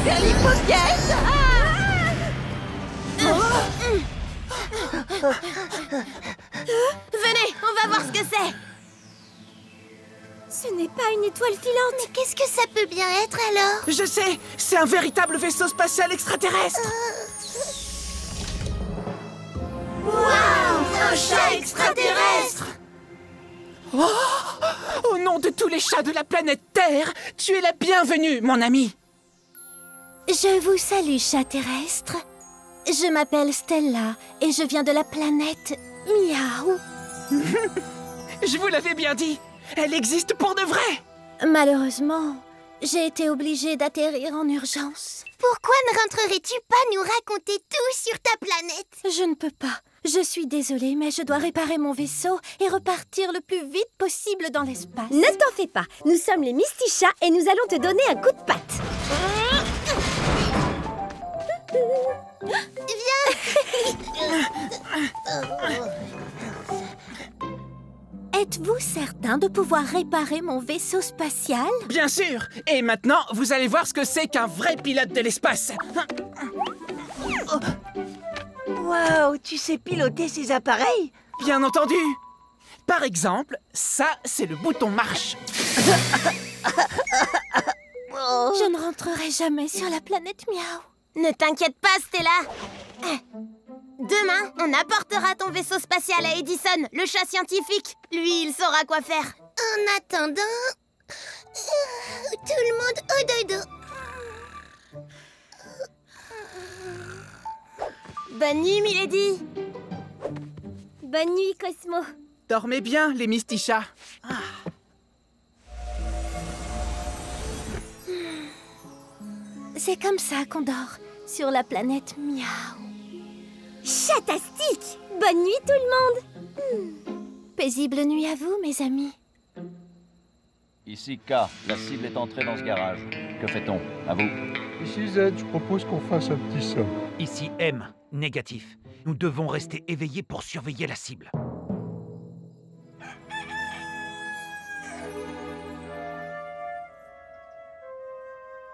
faire l'hypothèse. Venez, on va voir ce que c'est. Ce n'est pas une étoile filante. Mais qu'est-ce que ça peut bien être alors? Je sais, c'est un véritable vaisseau spatial extraterrestre. Waouh! Un chat extraterrestre! Oh, au nom de tous les chats de la planète Terre, tu es la bienvenue, mon ami. Je vous salue, chat terrestre. Je m'appelle Stella et je viens de la planète Miaou. Je vous l'avais bien dit, elle existe pour de vrai. Malheureusement, j'ai été obligée d'atterrir en urgence. Pourquoi ne rentrerais-tu pas nous raconter tout sur ta planète? Je ne peux pas. Je suis désolée, mais je dois réparer mon vaisseau et repartir le plus vite possible dans l'espace. Ne t'en fais pas, nous sommes les Mistichats et nous allons te donner un coup de patte. Êtes-vous certain de pouvoir réparer mon vaisseau spatial? Bien sûr. Et maintenant, vous allez voir ce que c'est qu'un vrai pilote de l'espace. Waouh, tu sais piloter ces appareils? Bien entendu. Par exemple, ça, c'est le bouton marche. Je ne rentrerai jamais sur la planète Miaou. Ne t'inquiète pas, Stella. Demain, on apportera ton vaisseau spatial à Edison, le chat scientifique. Lui, il saura quoi faire. En attendant, tout le monde au dodo. Bonne nuit, Milady. Bonne nuit, Cosmo. Dormez bien, les Mistichats. C'est comme ça qu'on dort, sur la planète Miaou. Chatastique! Bonne nuit, tout le monde. Paisible nuit à vous, mes amis. Ici K, la cible est entrée dans ce garage. Que fait-on? À vous. Ici Z, je propose qu'on fasse un petit somme. Ici M, négatif. Nous devons rester éveillés pour surveiller la cible.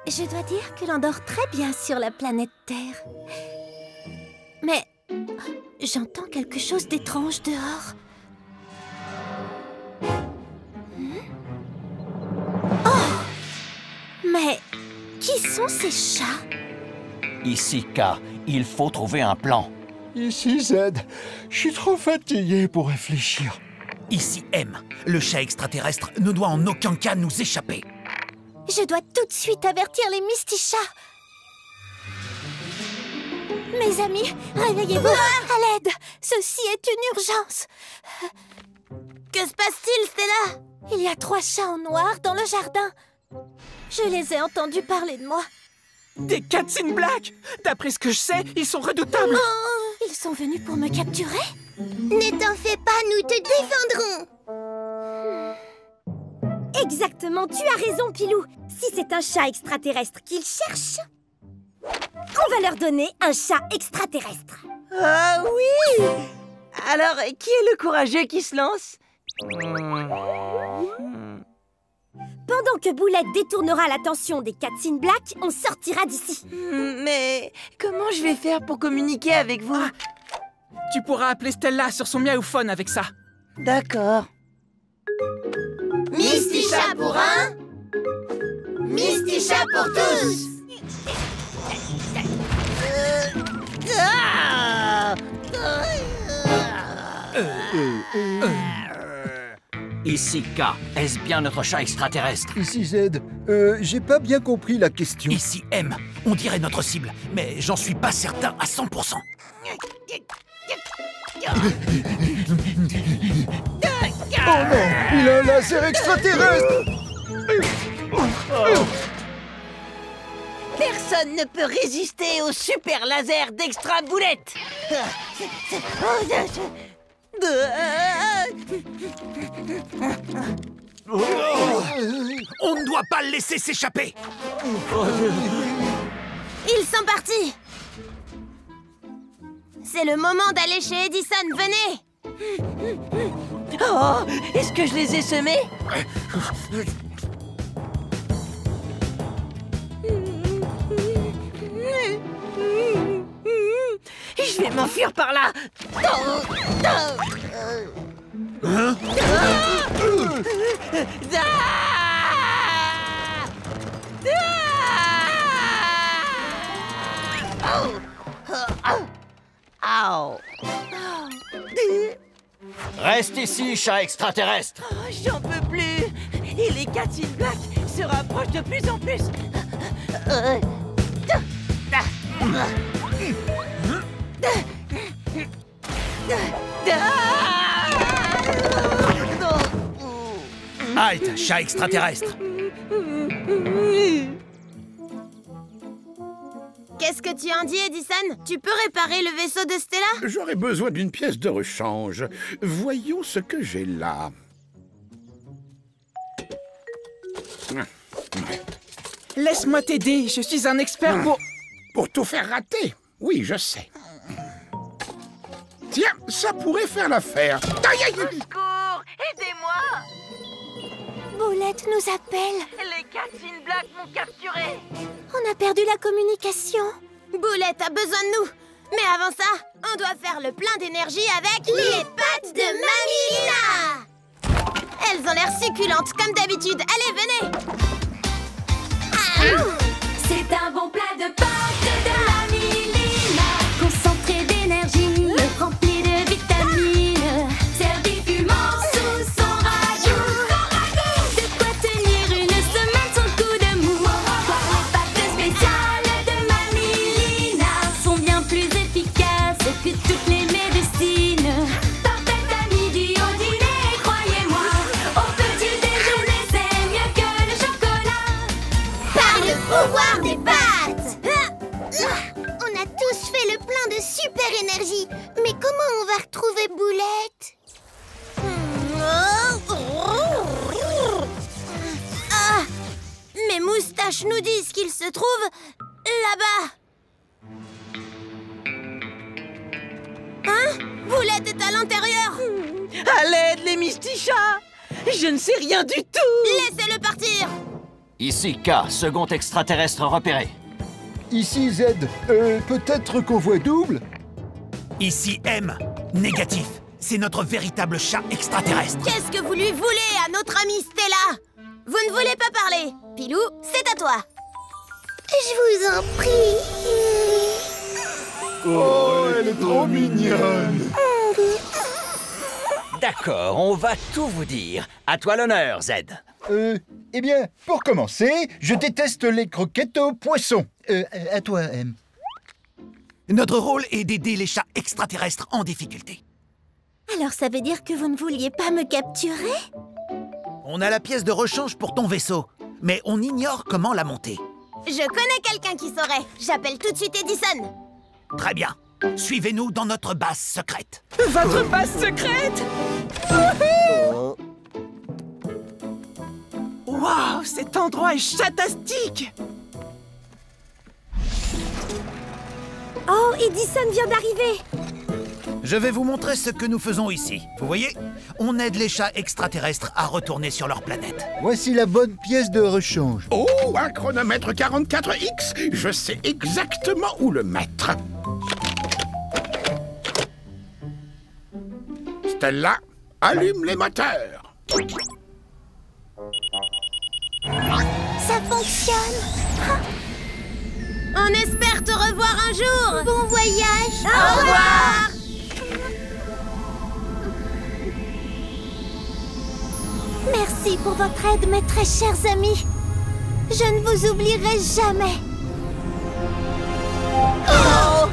Je dois dire que l'on dort très bien sur la planète Terre. Mais j'entends quelque chose d'étrange dehors. Oh! Mais qui sont ces chats? Ici K, il faut trouver un plan. Ici Z, je suis trop fatigué pour réfléchir. Ici M, le chat extraterrestre ne doit en aucun cas nous échapper. Je dois tout de suite avertir les Mistichats. Mes amis, réveillez-vous. À l'aide, ceci est une urgence. Que se passe-t-il, Stella? Il y a 3 chats en noir dans le jardin. Je les ai entendus parler de moi. Des Cats in Black. D'après ce que je sais, ils sont redoutables. Oh, ils sont venus pour me capturer? Ne t'en fais pas, nous te défendrons. Exactement, tu as raison, Pilou. Si c'est un chat extraterrestre qu'ils cherchent, on va leur donner un chat extraterrestre. Ah oui! Alors, qui est le courageux qui se lance? Pendant que Boulette détournera l'attention des Cats in Black, on sortira d'ici. Mais comment je vais faire pour communiquer avec vous? Tu pourras appeler Stella sur son miaouphone avec ça. D'accord. Mistichat pour un, Mistichat pour tous. Ici K, est-ce bien notre chat extraterrestre? Ici Z, j'ai pas bien compris la question. Ici M, on dirait notre cible, mais j'en suis pas certain à 100%. Oh non, il a un laser extraterrestre! Personne ne peut résister au super laser d'Extra Boulette. On ne doit pas le laisser s'échapper. Ils sont partis. C'est le moment d'aller chez Edison, venez. Oh, est-ce que je les ai semés? vais m'enfuir par là. Hein? Ow. Reste ici, chat extraterrestre. Oh, j'en peux plus. Et les Cats in Black se rapprochent de plus en plus. Halte, chat extraterrestre. Qu'est-ce que tu en dis, Edison? Tu peux réparer le vaisseau de Stella? J'aurais besoin d'une pièce de rechange. Voyons ce que j'ai là. Laisse-moi t'aider, je suis un expert pour... Pour tout faire rater? Oui, je sais. Tiens, ça pourrait faire l'affaire. Aïe, aïe, aïe. Secours, aidez-moi. Boulette nous appelle. Les Cats in Black m'ont capturé. On a perdu la communication. Boulette a besoin de nous. Mais avant ça, on doit faire le plein d'énergie avec les pattes de Mamie Lina. Elles ont l'air succulentes comme d'habitude. Allez, venez. C'est un bon plat de pâtes de Mamie Lina, concentré d'énergie, rempli de vitamines, servi fumant sous son ragoût. De quoi tenir une semaine sans coup de mou. Les pâtes spéciales de Mamie Lina sont bien plus efficaces que toutes les médecines. Parfaites à midi, au dîner, croyez-moi, au petit déjeuner c'est mieux que le chocolat. Par le pouvoir des pâtes. On a tous fait le plein de super énergie. Mais comment on va retrouver Boulette? Ah, mes moustaches nous disent qu'il se trouve là-bas. Hein? Boulette est à l'intérieur. À l'aide, les Mystichats. Je ne sais rien du tout. Laissez-le partir. Ici, K, second extraterrestre repéré. Ici, Z. Peut-être qu'on voit double? Ici M, négatif. C'est notre véritable chat extraterrestre. Qu'est-ce que vous lui voulez à notre amie Stella? Vous ne voulez pas parler. Pilou, c'est à toi. Je vous en prie. Oh, elle est trop mignonne. D'accord, on va tout vous dire. À toi l'honneur, Z. Eh bien, pour commencer, je déteste les croquettes aux poissons. À toi, M. Notre rôle est d'aider les chats extraterrestres en difficulté. Alors ça veut dire que vous ne vouliez pas me capturer? On a la pièce de rechange pour ton vaisseau, mais on ignore comment la monter. Je connais quelqu'un qui saurait. J'appelle tout de suite Edison. Très bien. Suivez-nous dans notre base secrète. Votre base secrète? Waouh, cet endroit est chatastique! Oh, Edison vient d'arriver. Je vais vous montrer ce que nous faisons ici. Vous voyez? On aide les chats extraterrestres à retourner sur leur planète. Voici la bonne pièce de rechange. Oh, un chronomètre 44X. Je sais exactement où le mettre. Stella, allume les moteurs. Ça fonctionne. On espère te revoir un jour. Bon voyage. Au revoir. Merci pour votre aide, mes très chers amis. Je ne vous oublierai jamais. Oh.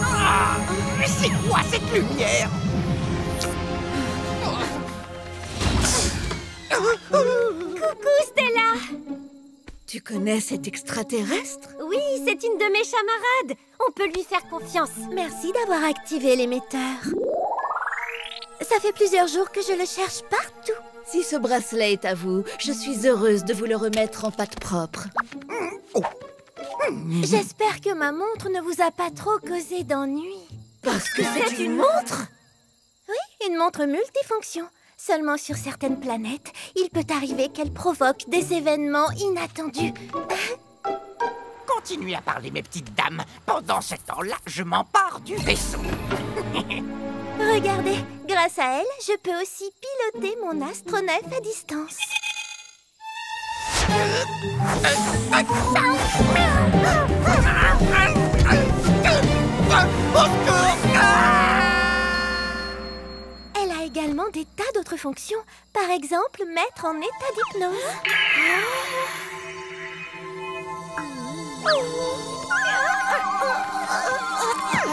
Ah, mais c'est quoi cette lumière? Coucou, Stella. Tu connais cet extraterrestre? Oui, c'est une de mes chamarades. On peut lui faire confiance. Merci d'avoir activé l'émetteur. Ça fait plusieurs jours que je le cherche partout. Si ce bracelet est à vous, je suis heureuse de vous le remettre en pâte propre. J'espère que ma montre ne vous a pas trop causé d'ennui. Parce que c'est une montre? Oui, une montre multifonction. Seulement sur certaines planètes, il peut arriver qu'elle provoque des événements inattendus. Quand continuez à parler, mes petites dames. Pendant ce temps-là, je m'empare du vaisseau. Regardez, grâce à elle, je peux aussi piloter mon astronef à distance. Elle a également des tas d'autres fonctions. Par exemple, mettre en état d'hypnose.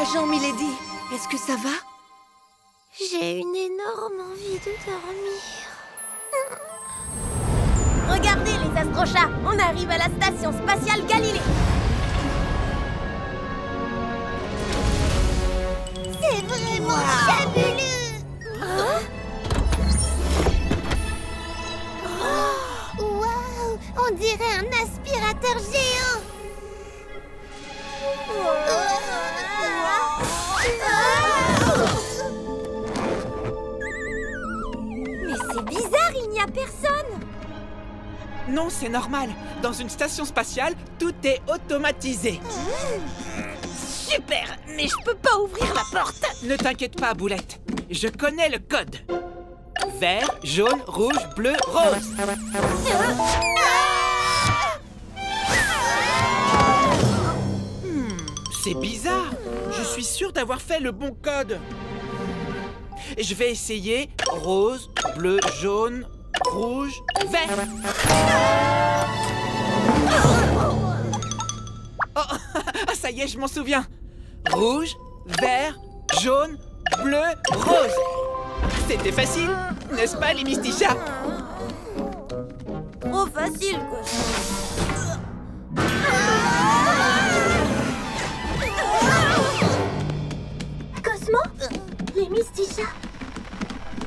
Agent Milady, est-ce que ça va? J'ai une énorme envie de dormir. Regardez les astrochats, on arrive à la station spatiale Galilée. C'est vraiment fabuleux! Waouh! On dirait un aspirateur géant! Mais c'est bizarre, il n'y a personne! Non, c'est normal. Dans une station spatiale, tout est automatisé. Super, mais je peux pas ouvrir la porte. Ne t'inquiète pas, Boulette. Je connais le code. Vert, jaune, rouge, bleu, rose. C'est bizarre. Je suis sûr d'avoir fait le bon code. Je vais essayer rose, bleu, jaune, rouge, vert. Oh, ça y est, je m'en souviens. Rouge, vert, jaune, bleu, rose. C'était facile, n'est-ce pas, les Mystichats? Trop facile, quoi. Cosmo? Les Mystichats?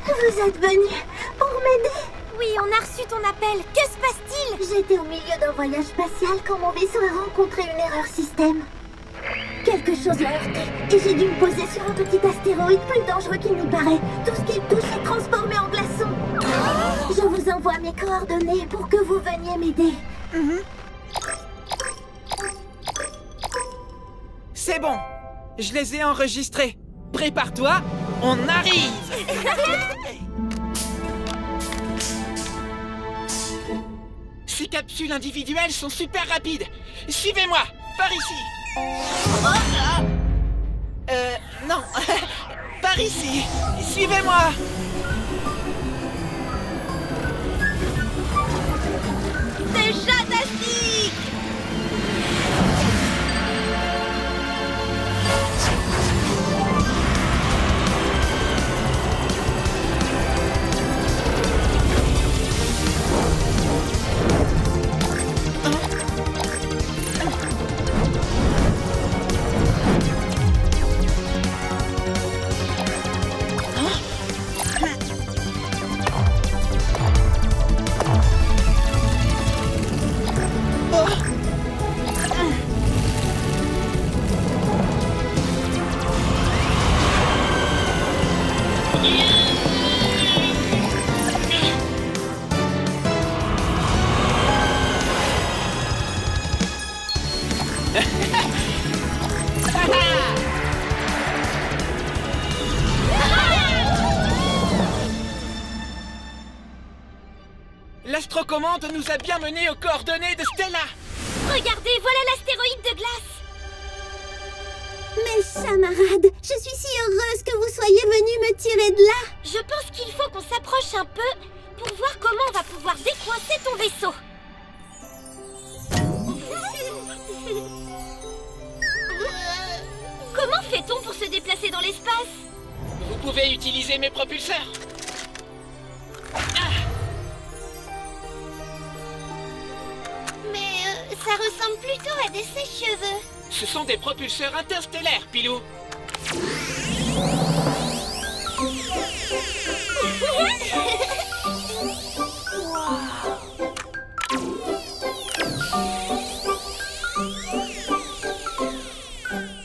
Vous êtes venus pour m'aider? Oui, on a reçu ton appel. Que se passe-t-il? J'étais au milieu d'un voyage spatial quand mon vaisseau a rencontré une erreur système. Quelque chose l'a heurté et j'ai dû me poser sur un petit astéroïde plus dangereux qu'il n'y paraît. Tout ce qu'il touche est transformé en glaçon. Je vous envoie mes coordonnées pour que vous veniez m'aider. C'est bon, je les ai enregistrés. Prépare-toi, on arrive. Ces capsules individuelles sont super rapides. Suivez-moi, par ici. Non, par ici. Suivez-moi. C'est fantastique! L'astrocommande nous a bien menés aux coordonnées de Stella. Regardez, voilà l'astéroïde de glace. Mes camarades, je suis si heureuse que vous soyez venus me tirer de là. Je pense qu'il faut qu'on s'approche un peu pour voir comment on va pouvoir décoincer ton vaisseau. Comment fait-on pour se déplacer dans l'espace? Vous pouvez utiliser mes propulseurs. Mais ça ressemble plutôt à des sèche-cheveux. Ce sont des propulseurs interstellaires, Pilou.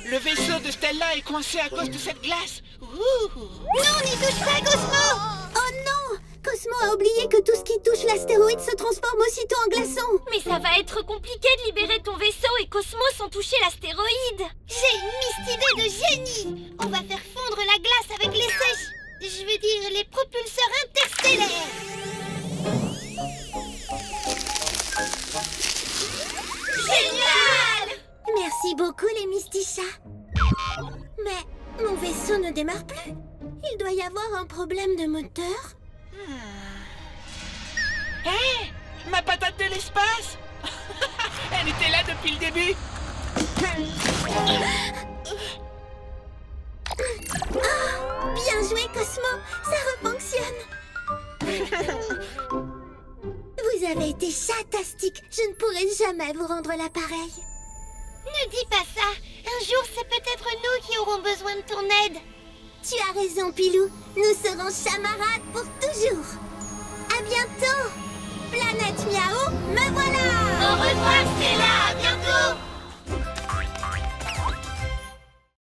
Le vaisseau de Stella est coincé à cause de cette glace. Non, n'y touche pas, Cosmo! Oh non! Cosmo a oublié que tout ce qui touche l'astéroïde se transforme aussitôt en glaçon. Mais ça va être compliqué de libérer ton vaisseau et Cosmos ont touché l'astéroïde. J'ai une mystidée de génie. On va faire fondre la glace avec les sèches. Je veux dire, les propulseurs interstellaires. Génial! Merci beaucoup, les Mystichats. Mais mon vaisseau ne démarre plus. Il doit y avoir un problème de moteur. Hé, ma patate de l'espace. Elle était là depuis le début. Oh, bien joué, Cosmo. Ça refonctionne. Vous avez été chatastique. Je ne pourrai jamais vous rendre l'appareil. Ne dis pas ça. Un jour, c'est peut-être nous qui aurons besoin de ton aide. Tu as raison, Pilou. Nous serons camarades pour toujours. À bientôt. Planète Miaou, me voilà.